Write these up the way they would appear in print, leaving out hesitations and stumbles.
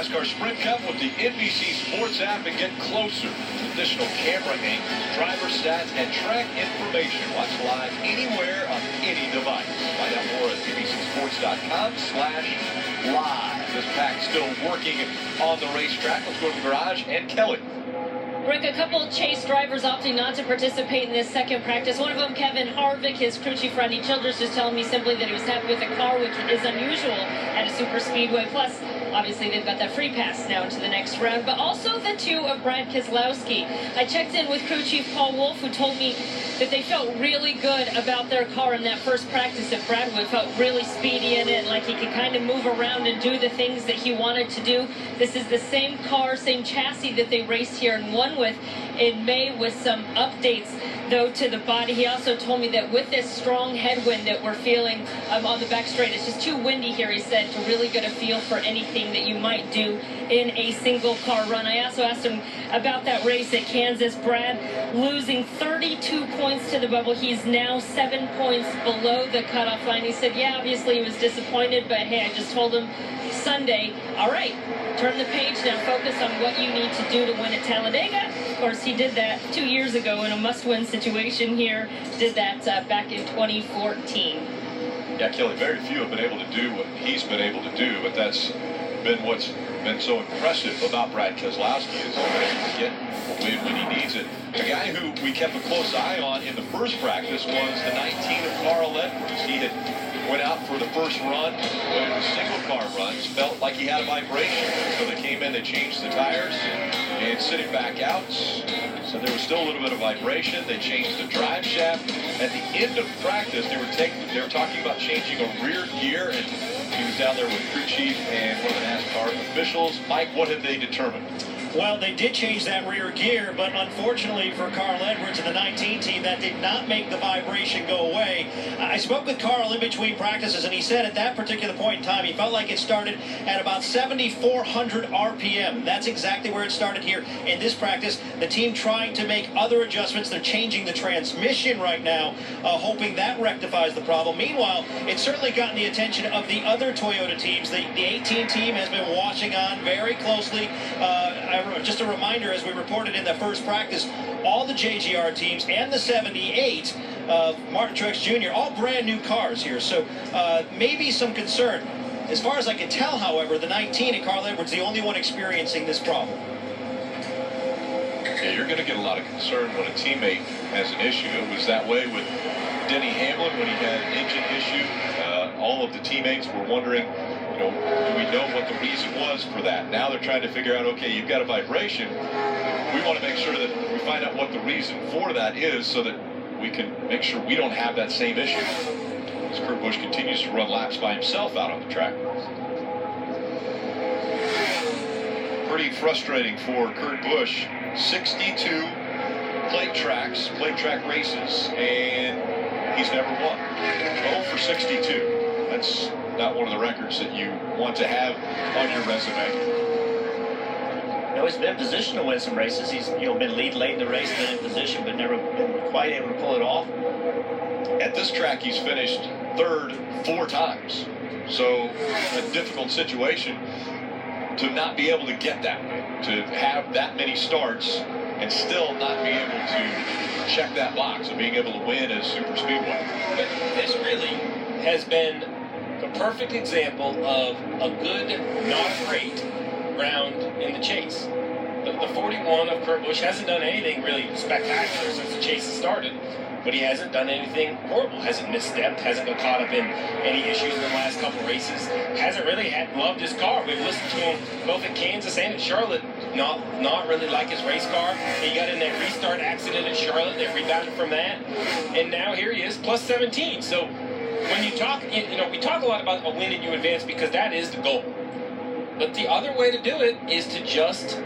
NASCAR Sprint Cup with the NBC Sports app and get closer. Additional camera angles, driver stats, and track information. Watch live anywhere on any device. Find out more at NBCSports.com/live. This pack still working on the racetrack. Let's go to the garage and Kelly. Rick, a couple of Chase drivers opting not to participate in this second practice. One of them, Kevin Harvick, his crew chief Randy Childress, just telling me simply that he was happy with the car, which is unusual at a super speedway. Plus, obviously, they've got that free pass now into the next round. But also the two of Brad Keselowski. I checked in with crew chief Paul Wolf, who told me that they felt really good about their car in that first practice at Bradwood. Felt really speedy in it, like he could kind of move around and do the things that he wanted to do. This is the same car, same chassis that they raced here and won with in May, with some updates, though, to the body. He also told me that with this strong headwind that we're feeling on the back straight, it's just too windy here, he said, to really get a feel for anything that you might do in a single car run. I also asked him about that race at Kansas. Brad losing 32 points to the bubble. He's now 7 points below the cutoff line. He said, yeah, obviously he was disappointed, but hey, I just told him Sunday, all right, turn the page now, focus on what you need to do to win at Talladega. Of course, he did that 2 years ago in a must-win situation here. Did that back in 2014. Yeah, Kelly, very few have been able to do what he's been able to do, but that's been what's been so impressive about Brad Keselowski, is he's been able to get a win when he needs it. A guy who we kept a close eye on in the first practice was the 19 of Carl Edwards. He had went out for the first run, but in the single car runs, felt like he had a vibration. So they came in, they changed the tires, and sitting back out. So there was still a little bit of vibration. They changed the drive shaft. At the end of practice, they were talking about changing a rear gear, and he was down there with crew chief and one of the NASCAR officials. Mike, what have they determined? Well, they did change that rear gear, but unfortunately for Carl Edwards and the 19 team, that did not make the vibration go away. I spoke with Carl in between practices, and he said at that particular point in time, he felt like it started at about 7,400 RPM. That's exactly where it started here in this practice. The team trying to make other adjustments. They're changing the transmission right now, hoping that rectifies the problem. Meanwhile, it's certainly gotten the attention of the other Toyota teams. The 18 team has been watching on very closely. Just a reminder, as we reported in the first practice, all the JGR teams and the 78 of Martin Truex Jr., all brand new cars here. So maybe some concern. As far as I can tell, however, the 19 and Carl Edwards, the only one experiencing this problem. Yeah, you're going to get a lot of concern when a teammate has an issue. It was that way with Denny Hamlin when he had an engine issue. All of the teammates were wondering, do we know what the reason was for that? Now they're trying to figure out, okay, you've got a vibration. We want to make sure that we find out what the reason for that is so that we can make sure we don't have that same issue. As Kurt Busch continues to run laps by himself out on the track. Pretty frustrating for Kurt Busch. 62 plate track races, and he's never won. 0 for 62. That's not one of the records that you want to have on your resume. He's been in position to win some races. He's been lead late in the race, been in position, but never been quite able to pull it off. At this track, he's finished third 4 times. So a difficult situation to not be able to get that way, to have that many starts and still not be able to check that box of being able to win as super speedway. But this really has been the perfect example of a good, not great round in the chase. The 41 of Kurt Busch hasn't done anything really spectacular since the chase has started, but he hasn't done anything horrible. Hasn't misstepped, hasn't got caught up in any issues in the last couple races, hasn't really loved his car. We've listened to him both at Kansas and at Charlotte not really like his race car. He got in that restart accident at Charlotte, they rebounded from that, and now here he is, plus 17. So when you talk, we talk a lot about a win and you advance because that is the goal. But the other way to do it is to just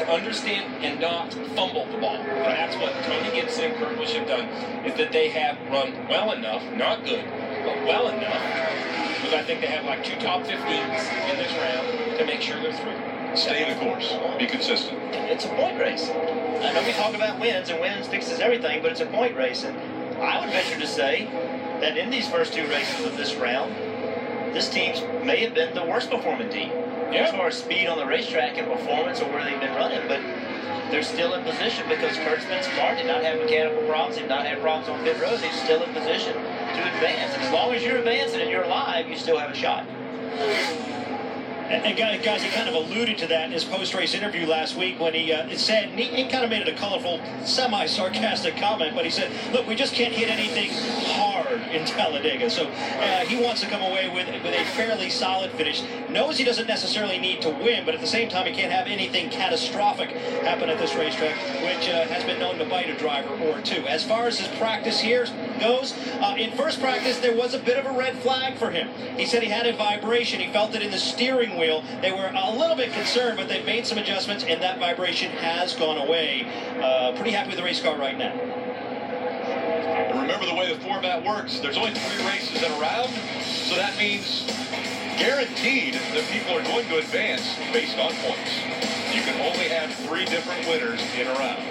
understand and not fumble the ball. And that's what Tony Gibson and Kurt Busch have done, is that they have run well enough, not good, but well enough, because I think they have like 2 top 15s in this round to make sure they're through. Stay the course. Be consistent. It's a point race. I know we talk about wins, and wins fixes everything, but it's a point race. And I would venture to say that in these first 2 races of this round, this team may have been the worst performing team. as far as speed on the racetrack and performance or where they've been running, but they're still in position because Kurt's been smart, did not have mechanical problems, did not have problems on pit road. He's still in position to advance. And as long as you're advancing and you're alive, you still have a shot. And guys, he kind of alluded to that in his post-race interview last week when he said, and he kind of made it a colorful, semi-sarcastic comment, but he said, look, we just can't hit anything hard in Talladega. So he wants to come away with a fairly solid finish. Knows he doesn't necessarily need to win, but at the same time, he can't have anything catastrophic happen at this racetrack, which has been known to bite a driver or two. As far as his practice here goes, in first practice, there was a bit of a red flag for him. He said he had a vibration. He felt it in the steering wheel. They were a little bit concerned, but they've made some adjustments, and that vibration has gone away. Pretty happy with the race car right now. And remember the way the format works. There's only 3 races in a round, so that means guaranteed that people are going to advance based on points. You can only have 3 different winners in a round.